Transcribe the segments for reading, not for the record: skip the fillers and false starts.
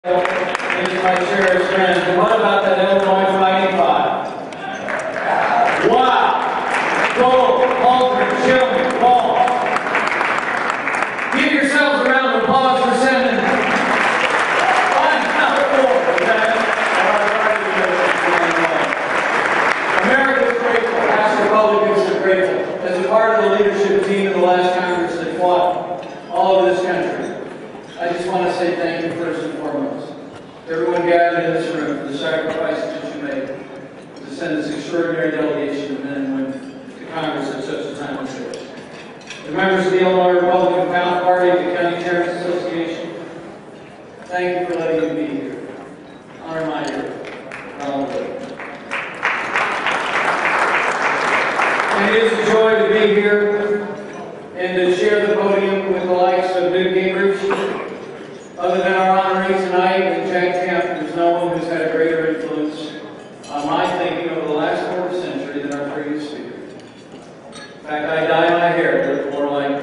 He's my cherished friend. And what about that Illinois Fighting Five? Wow! Gold, Aldrin, Shilling, Paul. Give yourselves a round of applause for sending America's grateful. House Republicans are grateful. As a part of the leadership team in the last Congress that fought all over this country, I just want to say thank you first and foremost. Everyone gathered in this room for the sacrifices that you made to send this extraordinary delegation of men and women to Congress at such a time as this. The members of the Illinois Republican Party, the County Chairman's Association, thank you for letting me be here. Honor my hero, Ronald. And it is a joy to be here and to share the podium with the likes of Newt Gingrich. Other than our honoree tonight and Jack Kemp, there's no one who's had a greater influence on my thinking over the last quarter century than our previous speaker. In fact, I dye my hair to look more like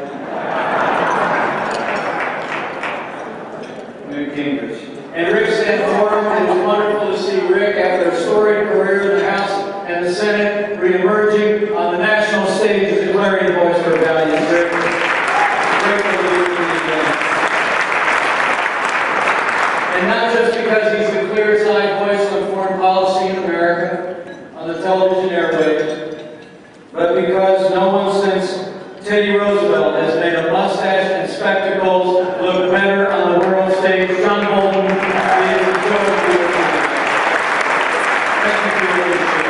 Newt Gingrich. And Rick Santorum, it was wonderful to see Rick after a storied career in the House and the Senate re-emerging on the national stage as a declaring voice for values. Rick, grateful to be with you today. And not just because he's the clear-eyed voice of foreign policy in America on the television airwaves, but because no one since Teddy Roosevelt has made a mustache and spectacles look better on the world stage. John Bolton is a joy to be with you. Thank you for your leadership.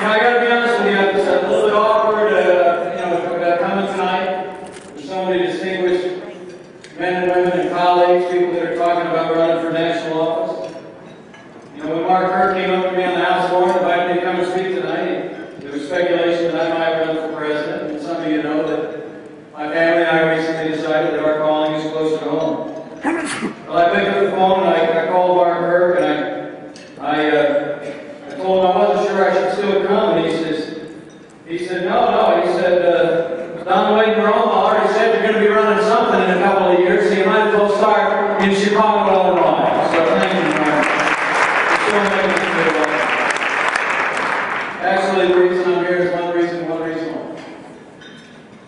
Now, I got to be honest with you, it's a little bit awkward, coming tonight with so many distinguished men and women and colleagues, people that are talking about running for national office. You know, when Mark Kirk came up to me on the House floor and invited me to come and speak tonight, there was speculation that I might run for president. And some of you know that my family and I recently decided that our calling is closer to home. Well, I picked up the phone and I called Mark Kirk and I told him I wasn't sure I should still come. And he said, no. He said, Don Wade Rome already said you're going to be running something in a couple of years, so you might as well start in Chicago, Illinois. So thank you, Mark. You're still making us feel welcome. Actually, the reason I'm here is one reason only.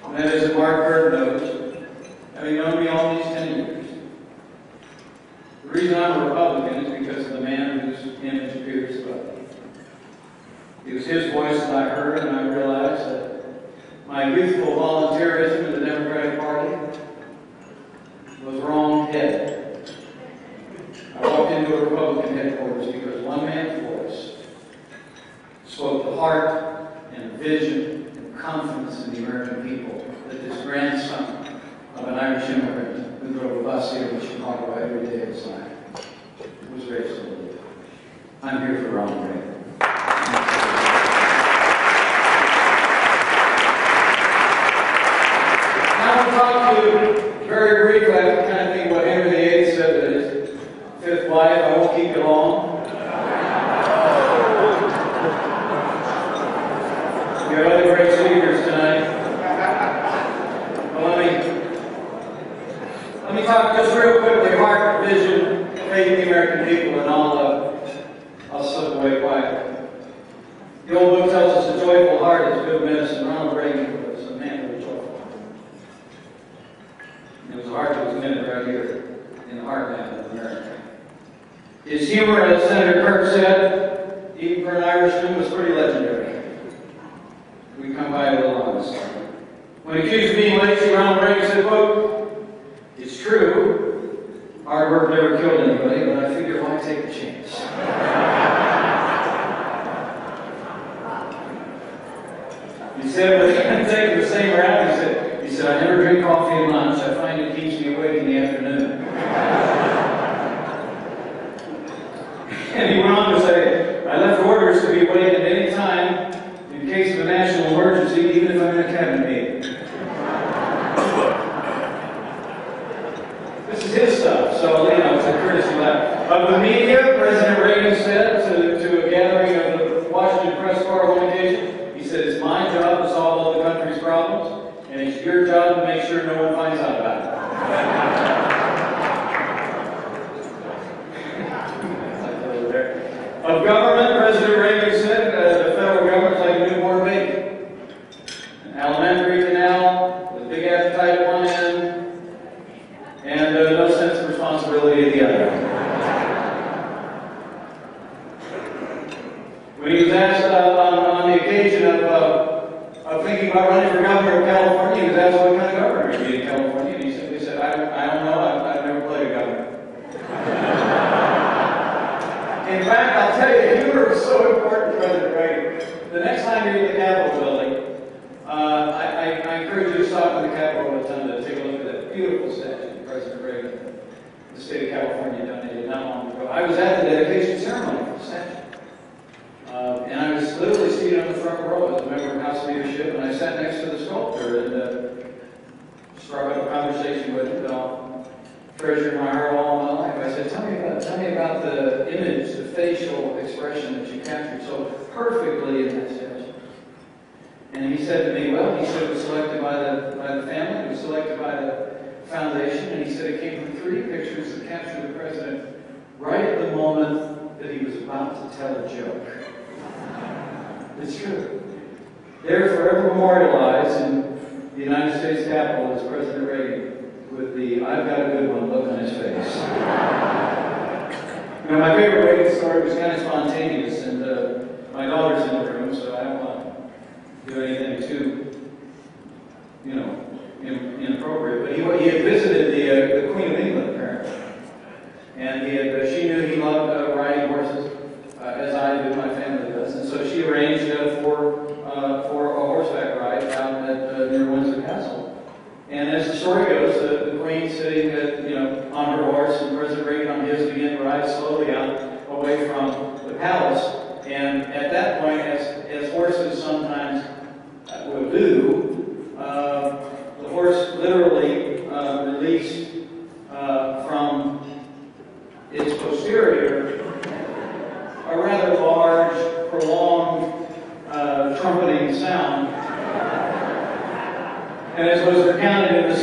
And that is that Mark Kirk knows, having known me all these 10 years, the reason I'm a Republican is because of the man whose image appears above me. It was his voice that I heard, and I realized that my youthful volunteerism in the Democratic Party was wrong-headed. I walked into a Republican headquarters because one man's voice spoke the heart and vision and confidence in the American people that this grandson of an Irish immigrant who drove a bus here in Chicago every day of his life was raised to believe. I'm here for Ronald Reagan. I want to talk to you very briefly. I kind of think what Henry VIII said to his fifth wife. I won't keep you long. We have other great speakers tonight. Well, let me talk just real quickly. Heart, vision, faith in the American people, and I'll slip away quietly. The old book tells us a joyful heart is good medicine. Ronald Reagan was a man with a joyful heart. It was a heart that was minute right here in the heartland of America. His humor, as Senator Kirk said, even for an Irishman, was pretty legendary. We come by a little honest. When accused of being lazy, Ronald Reagan said, quote, "It's true, hard work never killed anybody, but I figure why take a chance." He said, but taking the same route, he said, "I never drink coffee at lunch. I find it keeps me awake in the afternoon." And he went on to say, "I left orders to be awake at any time in case of a national emergency, even if I'm in a cabinet meeting." This is his stuff, so it's a courtesy lap. Of the media, President Reagan said to a gathering of the Washington Press Corps on occasion, he said, "It's my job to solve all the country's problems, and it's your job to make sure no one finds out about it." responsibility of the other. When he was asked on the occasion of thinking about running for governor of California, he was asked what kind of governor he'd be in California, and he simply said, I don't know, I've never played a governor. In fact, I'll tell you, humor was so important for President Reagan. The next time you're in the Capitol building, I encourage you to stop in the Capitol Rotunda to take a look at that beautiful statue of President Reagan, the state of California donated not long ago. I was at the dedication ceremony for the statue. And I was literally seated on the front row as a member of House leadership, and I sat next to the sculptor and struck up a conversation with him that I'll treasure in my heart all my life. I said, tell me about the image, the facial expression that you captured so perfectly in that statue. And he said to me, well, he said it was selected by the family, it was selected by the foundation, and he said it came from 3 pictures that captured the president right at the moment that he was about to tell a joke. It's true. They're forever memorialized in the United States Capitol as President Reagan with the "I've got a good one" look on his face. You know, my favorite Reagan story was kind of spontaneous, and my daughter's in the room, so I don't want to do anything too, you know, inappropriate. But he had visited the Queen of England, apparently, and she knew he loved riding horses. As I do, my family does, and so she arranged for a horseback ride down at near Windsor Castle. And as the story goes, the Queen sitting on her horse, and President Reagan on his began to ride slowly out away from the palace. And at that point, as horses sometimes will do, the horse literally released from its posterior a rather large, prolonged, trumpeting sound. And as was recounted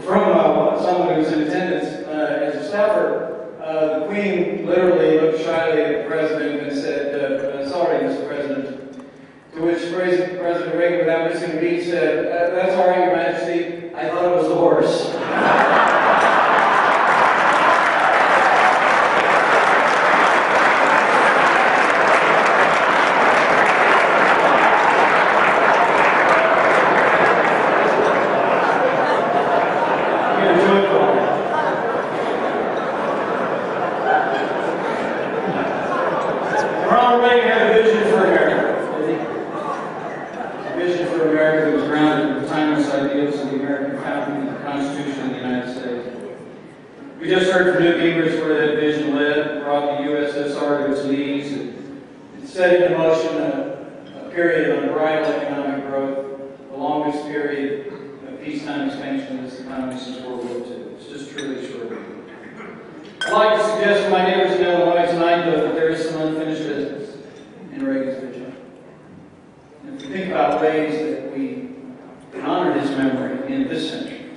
from someone who was in attendance as a staffer, the Queen literally looked shyly at the President and said, sorry, Mr. President. To which President Reagan, without missing a beat, said, that's all right, Your Majesty, I thought it was the horse. Ronald Reagan had a vision for America. A vision for America that was grounded in the timeless ideals of the American founding and the Constitution of the United States. We just heard from Newt Gingrich where that vision led, brought the USSR to its knees, and set into motion a period of unbridled economic growth, the longest period of peacetime expansion of this economy since World War II. It's just truly extraordinary. I'd like to suggest to my neighbors in Illinois tonight, though, that there is some unfinished business in Reagan's vision. And if we think about ways that we can honor his memory in this century,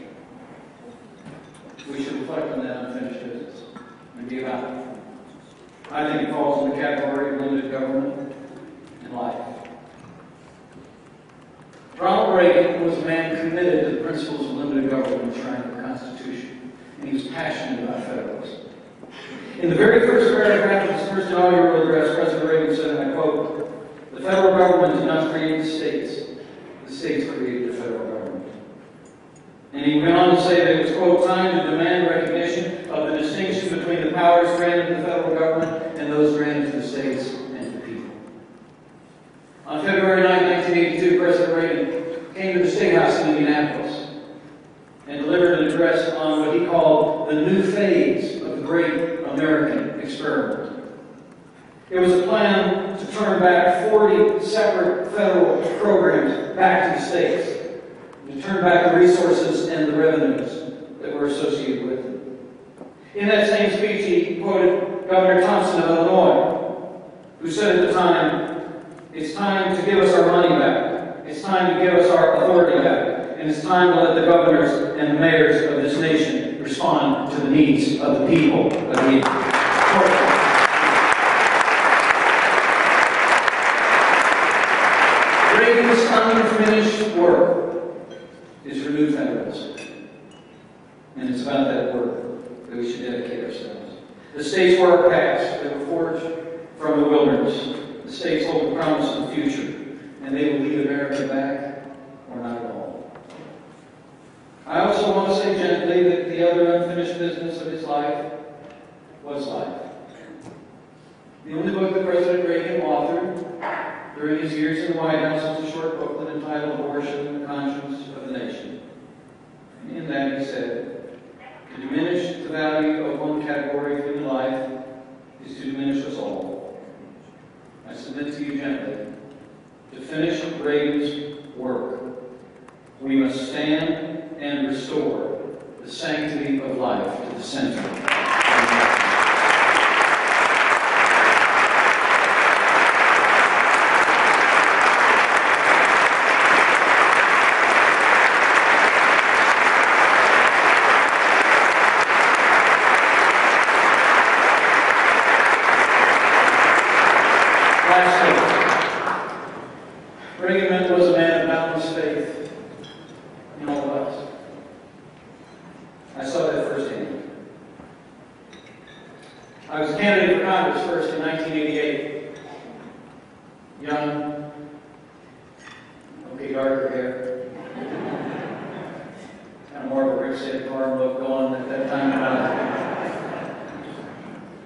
we should reflect on that unfinished business and be about it. I think it falls in the category of limited government and life. Ronald Reagan was a man committed to the principles of limited government enshrined in the Constitution, and he was passionate about federalism. In the very first paragraph of his first inaugural address, President Reagan said, and I quote, "The federal government did not create the states created the federal government." And he went on to say that it was, quote, "time to demand recognition of the distinction between the powers granted to the federal government and those granted to the states and to the people." On February 9, 1982, President Reagan came to the State House in Indianapolis and delivered an address on what he called the new phase of the great American experiment. It was a plan to turn back 40 separate federal programs back to the states, to turn back the resources and the revenues that were associated with them. In that same speech, he quoted Governor Thompson of Illinois, who said at the time, "It's time to give us our money back. It's time to give us our authority back. And it's time to let the governors and the mayors of this nation respond to the needs of the people of the Reagan's unfinished work is renewed federalism. And it's about that work that we should dedicate ourselves. The states were our past. They were forged from the wilderness. The states hold the promise of the future, and they will lead America back or not at all. I also want to say gently that the other unfinished business of his life was life. The only book that President Reagan authored during his years in the White House was a short booklet entitled Abortion and the Conscience of the Nation. And in that he said, to diminish the value of one category of human life is to diminish us all. I submit to you gently, to finish Reagan's work, we must stand and restore the sanctity of life to the center. Reagan was a man of boundless faith in all of us. I saw that firsthand. I was a candidate for Congress first in 1988. Young, okay, darker hair. Kind of more of a Rick Said farm look going at that time.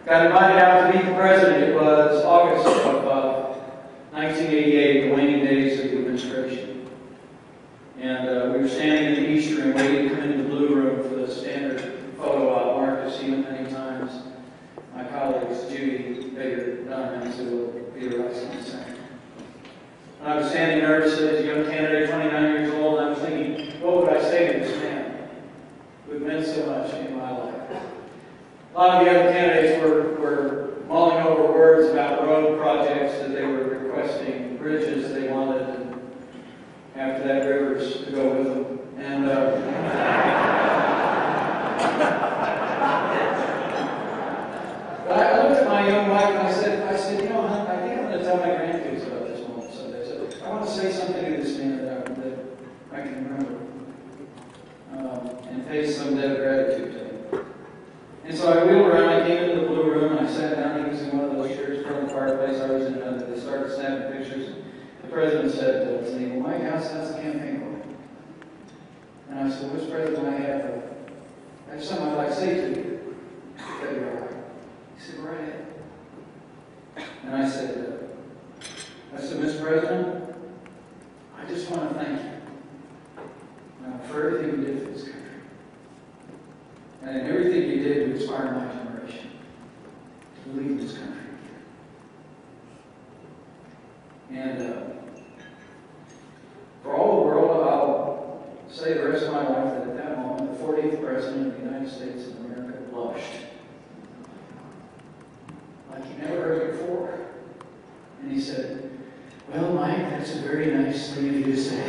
Got invited out to meet the president. It was August of 1988, the waning days of the administration. And we were standing in the East Room waiting to come into the Blue Room for the standard photo op. Mark has seen it many times. My colleagues, Judy, Baker, Don, and Sue, Peter Rice, and the same. And I was standing nervously as a young candidate, 29 years old, and I was thinking, what would I say to this man who had meant so much in my life? A lot of the other candidates were mulling over words about road projects that they were requesting, bridges they wanted, and after that, rivers to go with them. And but I looked at my young wife and I said, you know, hon, I think I'm going to tell my grandkids about this moment someday. So I want to say something to this man that I can remember and pay some debt of gratitude to him. And so I wheeled around, I came into the Blue Room, and I sat down. He was in one of those chairs from the fireplace. I was in another. They started snapping pictures. The president said to me, well, Mike, how's the campaign going? And I said, Mr. President, I have something I'd like to say to you. He said, all right. He said, go right ahead. And I said, Mr. President, I just want to thank you for everything you did for this country. And everything you did to inspire my generation to lead this country. And for all the world, I'll say the rest of my life that at that moment, the 40th President of the United States of America blushed. Like he never heard it before. And he said, well, Mike, that's a very nice thing of you to say.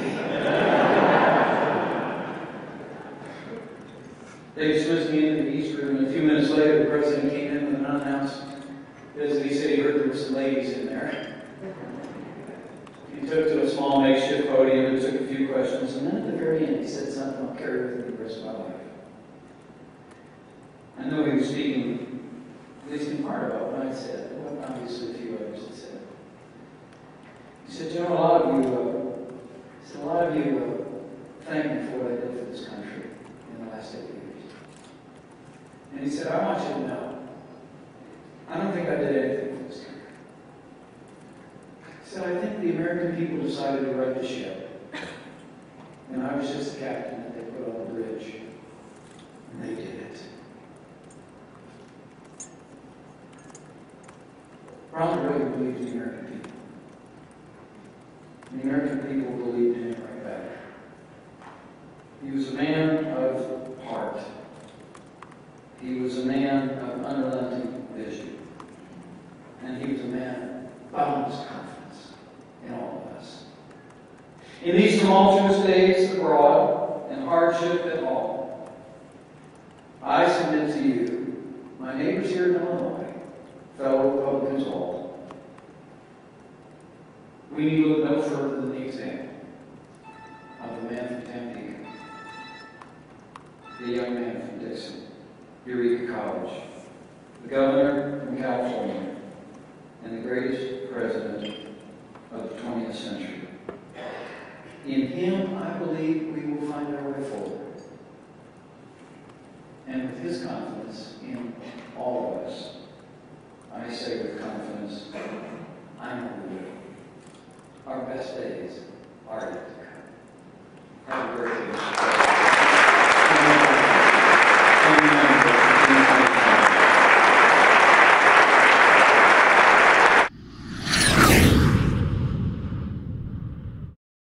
They dismissed me into the East Room, and a few minutes later, the president came in with an unannounced visit. He said he heard there were some ladies in there. He took to a small makeshift podium and took a few questions, and then at the very end, he said something I'll carry with me the rest of my life. I know he was speaking, at least in part, about what I said, but obviously a few others had said. He said, you know, a lot of you thank me for what I did for this country in the last 8 years. And he said, I want you to know, I don't think I did anything for this country. He said, I think the American people decided to right the ship. And I was just the captain that they put on the bridge. And they did it. Ronald Reagan believed in the American people. And the American people believed in him right back. He was a man of heart. He was a man of unrelenting vision. And he was a man of boundless confidence in all of us. In these tumultuous days abroad and hardship at home, I submit to you, my neighbors here in Illinois, fellow Republicans all, we need to look no further than the example of the man from Tampico, the young man from Dixon, Eureka College, the governor from California, and the greatest president of the 20th century. In him, I believe we will find our way forward. And with his confidence in all of us, I say with confidence, I know we will. Our best days are yet.